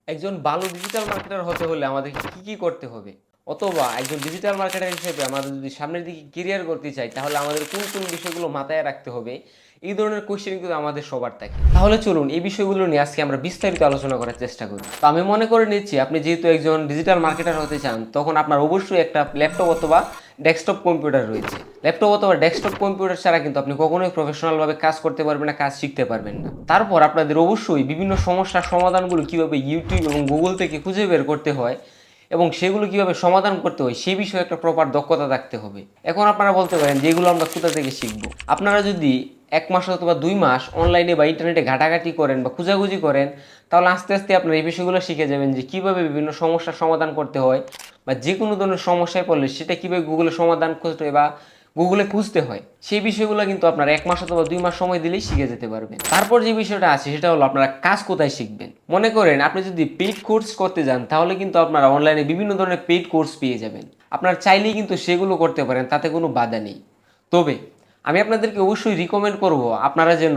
একজন ভালো digital marketer হতে হলে আমাদেরকে কি করতে হবে? অথবা একজন ডিজিটাল মার্কেটার হিসেবে আমাদের যদি সামনের দিকে কেরিয়ার করতে চাই, তাহলে আমাদের কোন বিষয়গুলো মাথায় রাখতে হবে? এই ধরনের কোয়েশ্চেন কিন্তু আমাদের সবার থাকে। তাহলে চলুন এই বিষয়গুলো নিয়ে আজকে আমরা বিস্তারিত আলোচনা করার চেষ্টা করি। তো আমি মনে করে নিচ্ছি আপনি যেহেতু একজন ডিজিটাল মার্কেটার হতে চান, তখন আপনার অবশ্যই একটা ল্যাপটপ অথবা ডেস্কটপ কম্পিউটার রয়েছে। ল্যাপটপ অথবা ডেস্কটপ কম্পিউটার ছাড়া কিন্তু আপনি কখনোই প্রফেশনালভাবে কাজ করতে পারবেন না, কাজ শিখতে পারবেন না। তারপর আপনাদের অবশ্যই বিভিন্ন সমস্যার সমাধানগুলো কিভাবে ইউটিউব এবং গুগল থেকে খুঁজে বের করতে হয় এবং সেগুলো কিভাবে সমাধান করতে হয় সেই বিষয়ে একটা প্রপার দক্ষতা থাকতে হবে। এখন আপনারা বলতে পারেন যে এগুলো আমরা কোথা থেকে শিখবো? আপনারা যদি 1 মাস অথবা 2 মাস অনলাইনে বা ইন্টারনেটে ঘাটাঘাটি করেন বা খোঁজাখুঁজি করেন, তাহলে আস্তে আস্তে আপনারা এই বিষয়গুলো শিখে যাবেন যে কীভাবে বিভিন্ন সমস্যার সমাধান করতে হয়, বা যে কোনো ধরনের সমস্যায় পড়লে সেটা কীভাবে গুগলে সমাধান করতে হয় বা গুগলে খুঁজতে হয়। সেই বিষয়গুলো কিন্তু আপনারা 1 মাস অথবা 2 মাস সময় দিলেই শিখে যেতে পারবেন। তারপর যে বিষয়টা আছে সেটা হলো আপনারা কাজ কোথায় শিখবেন। মনে করেন আপনি যদি পেইড কোর্স করতে যান, তাহলে কিন্তু আপনারা অনলাইনে বিভিন্ন ধরনের পেইড কোর্স পেয়ে যাবেন। আপনারা চাইলেই কিন্তু সেগুলো করতে পারেন, তাতে কোনো বাধা নেই। তবে আমি আপনাদেরকে অবশ্যই রিকমেন্ড করব আপনারা যেন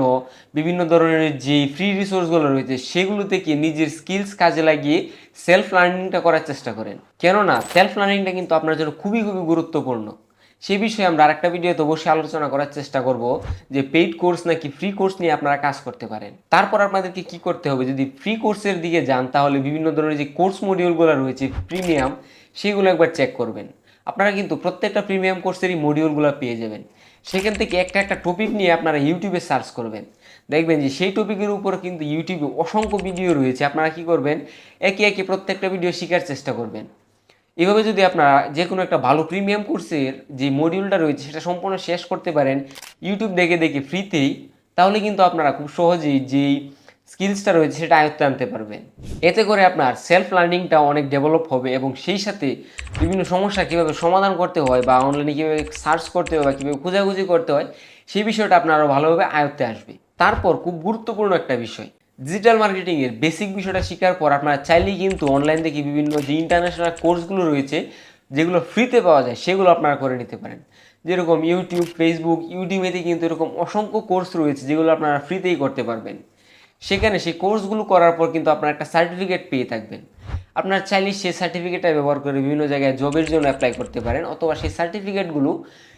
বিভিন্ন ধরনের যে ফ্রি রিসোর্সগুলো রয়েছে সেগুলো থেকে নিজের স্কিলস কাজে লাগিয়ে সেলফ লার্নিংটা করার চেষ্টা করেন। কেননা সেলফ লার্নিংটা কিন্তু আপনার জন্য খুবই গুরুত্বপূর্ণ। সেই বিষয়ে আমরা আরেকটা ভিডিওতে অবশ্যই আলোচনা করার চেষ্টা করব যে পেইড কোর্স নাকি ফ্রি কোর্স নিয়ে আপনারা কাজ করতে পারেন। তারপর আপনাদেরকে কি করতে হবে, যদি ফ্রি কোর্সের দিকে যান তাহলে বিভিন্ন ধরনের যে কোর্স মডিউলগুলো রয়েছে প্রিমিয়াম, সেগুলো একবার চেক করবেন। আপনারা কিন্তু প্রত্যেকটা প্রিমিয়াম কোর্সেরই মডিউলগুলো পেয়ে যাবেন। সেখান থেকে একটা টপিক নিয়ে আপনারা ইউটিউবে সার্চ করবেন, দেখবেন যে সেই টপিকের উপর কিন্তু ইউটিউবে অসংখ্য ভিডিও রয়েছে। আপনারা কি করবেন, একে একে প্রত্যেকটা ভিডিও শেখার চেষ্টা করবেন। এভাবে যদি আপনারা যে কোনো একটা ভালো প্রিমিয়াম কোর্সের যে মডিউলটা রয়েছে সেটা সম্পূর্ণ শেষ করতে পারেন ইউটিউব দেখে দেখে ফ্রিতেই, তাহলে কিন্তু আপনারা খুব সহজেই যেই স্কিলসটা রয়েছে সেটা আয়ত্তে আনতে পারবেন। এতে করে আপনার সেলফ লার্নিংটা অনেক ডেভেলপ হবে এবং সেই সাথে বিভিন্ন সমস্যা কীভাবে সমাধান করতে হয় বা অনলাইনে কীভাবে সার্চ করতে হয় বা কীভাবে খোঁজাখুঁজি করতে হয় সেই বিষয়টা আপনার আরও ভালোভাবে আয়ত্তে আসবে। তারপর খুব গুরুত্বপূর্ণ একটা বিষয়, ডিজিটাল মার্কেটিংয়ের বেসিক বিষয়টা শেখার পর আপনারা চাইলেই কিন্তু অনলাইন থেকে বিভিন্ন যে ইন্টারন্যাশনাল কোর্সগুলো রয়েছে যেগুলো ফ্রিতে পাওয়া যায় সেগুলো আপনারা করে নিতে পারেন। যেরকম ইউটিউব, ফেসবুক, ইউটিউবেতে কিন্তু এরকম অসংখ্য কোর্স রয়েছে যেগুলো আপনারা ফ্রিতেই করতে পারবেন। সেখানে সেই কোর্সগুলো করার পর কিন্তু আপনারা একটা সার্টিফিকেট পেয়ে থাকবেন। আপনারা চাইলে সেই সার্টিফিকেটটা ব্যবহার করে বিভিন্ন জায়গায় জবের জন্য অ্যাপ্লাই করতে পারেন, অথবা সেই সার্টিফিকেটগুলো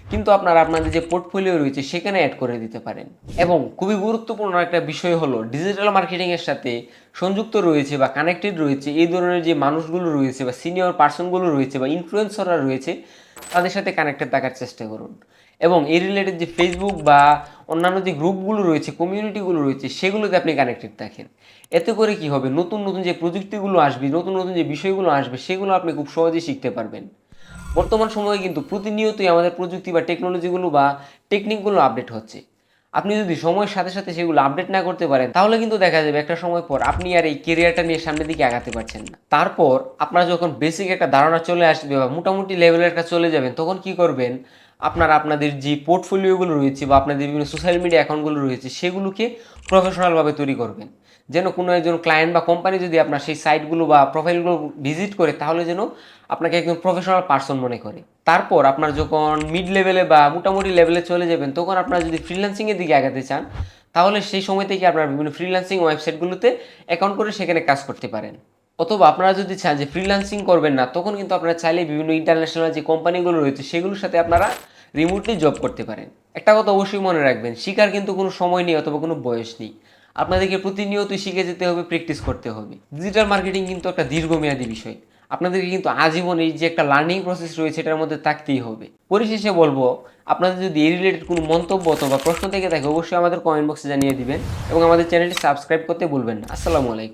কিন্তু আপনারা আপনাদের যে পোর্টফোলিও রয়েছে সেখানে অ্যাড করে দিতে পারেন। এবং খুবই গুরুত্বপূর্ণ একটা বিষয় হলো ডিজিটাল মার্কেটিংয়ের সাথে সংযুক্ত রয়েছে বা কানেক্টেড রয়েছে এই ধরনের যে মানুষগুলো রয়েছে বা সিনিয়র পার্সনগুলো রয়েছে বা ইনফ্লুয়েন্সাররা রয়েছে, তাদের সাথে কানেক্টেড থাকার চেষ্টা করুন। এবং এই রিলেটেড যে ফেসবুক বা অন্যান্য যে গ্রুপগুলো রয়েছে, কমিউনিটিগুলো রয়েছে, সেগুলোতে আপনি কানেক্টেড থাকেন। এতে করে কি হবে, নতুন নতুন যে প্রযুক্তিগুলো আসবে, নতুন নতুন যে বিষয়গুলো আসবে সেগুলো আপনি খুব সহজেই শিখতে পারবেন। বর্তমান সময়ে কিন্তু প্রতিনিয়তই আমাদের প্রযুক্তি বা টেকনোলজিগুলো বা টেকনিকগুলো আপডেট হচ্ছে। আপনি যদি সময়ের সাথে সাথে সেগুলো আপডেট না করতে পারেন, তাহলে কিন্তু দেখা যাবে একটা সময় পর আপনি আর এই কেরিয়ারটা নিয়ে সামনের দিকে আগাতে পারছেন না। তারপর আপনার যখন বেসিক একটা ধারণা চলে আসবে বা মোটামুটি লেভেলের কাছে চলে যাবেন, তখন কি করবেন, আপনারা আপনাদের যে পোর্টফোলিওগুলো রয়েছে বা আপনাদের বিভিন্ন সোশ্যাল মিডিয়া অ্যাকাউন্টগুলো রয়েছে সেগুলোকে প্রফেশনালভাবে তৈরি করবেন। যেন কোনো একজন ক্লায়েন্ট বা কোম্পানি যদি আপনার সেই সাইটগুলো বা প্রোফাইলগুলো ভিজিট করে, তাহলে যেন আপনাকে একজন প্রফেশনাল পার্সন মনে করে। তারপর আপনার যখন মিড লেভেলে বা মোটামুটি লেভেলে চলে যাবেন, তখন আপনারা যদি ফ্রিল্যান্সিংয়ের দিকে আগাতে চান, তাহলে সেই সময় থেকে আপনারা বিভিন্ন ফ্রিল্যান্সিং ওয়েবসাইটগুলোতে অ্যাকাউন্ট করে সেখানে কাজ করতে পারেন। অথবা আপনারা যদি চান যে ফ্রিল্যান্সিং করবেন না, তখন কিন্তু আপনারা চাইলে বিভিন্ন ইন্টারন্যাশনাল যে কোম্পানিগুলো রয়েছে সেগুলোর সাথে আপনারা রিমোটলি জব করতে পারেন। একটা কথা অবশ্যই মনে রাখবেন, শিকার কিন্তু কোনো সময় নেই অথবা কোনো বয়স নেই। আপনাদেরকে প্রতিনিয়তই শিখে যেতে হবে, প্র্যাকটিস করতে হবে। ডিজিটাল মার্কেটিং কিন্তু একটা দীর্ঘমেয়াদী বিষয়। আপনাদেরকে কিন্তু আজীবন এই যে একটা লার্নিং প্রসেস রয়েছে এটার মধ্যে থাকতেই হবে। পরিশেষে বলবো, আপনাদের যদি এই রিলেটেড কোনো মন্তব্য অথবা প্রশ্ন থেকে থাকে অবশ্যই আমাদের কমেন্ট বক্সে জানিয়ে দিবেন এবং আমাদের চ্যানেলটি সাবস্ক্রাইব করতে ভুলবেন না। আসসালামু আলাইকুম।